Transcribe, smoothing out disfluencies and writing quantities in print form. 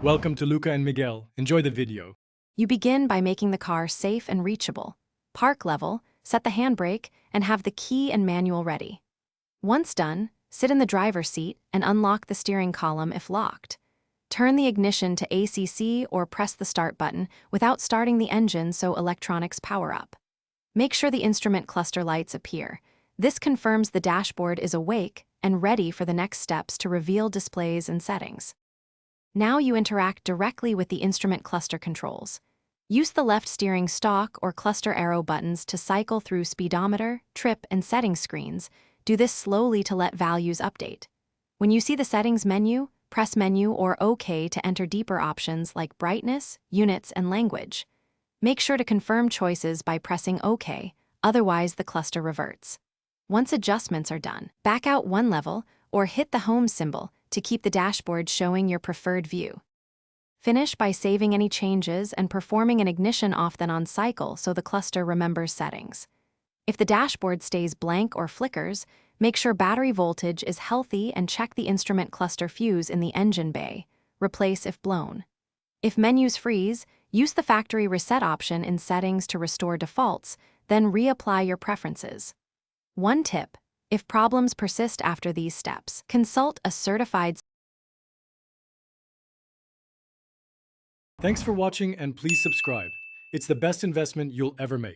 Welcome to Luca and Miguel. Enjoy the video. You begin by making the car safe and reachable. Park level, set the handbrake, and have the key and manual ready. Once done, sit in the driver's seat and unlock the steering column if locked. Turn the ignition to ACC or press the start button without starting the engine so electronics power up. Make sure the instrument cluster lights appear. This confirms the dashboard is awake and ready for the next steps to reveal displays and settings. Now you interact directly with the instrument cluster controls. Use the left steering stalk or cluster arrow buttons to cycle through speedometer, trip, and settings screens. Do this slowly to let values update. When you see the settings menu, press menu or OK to enter deeper options like brightness, units, and language. Make sure to confirm choices by pressing OK, otherwise the cluster reverts. Once adjustments are done, back out one level or hit the home symbol to keep the dashboard showing your preferred view. Finish by saving any changes and performing an ignition off-then on cycle so the cluster remembers settings. If the dashboard stays blank or flickers, make sure battery voltage is healthy and check the instrument cluster fuse in the engine bay. Replace if blown. If menus freeze, use the factory reset option in settings to restore defaults, then reapply your preferences. One tip: if problems persist after these steps, consult a certified. Thanks for watching and please subscribe. It's the best investment you'll ever make.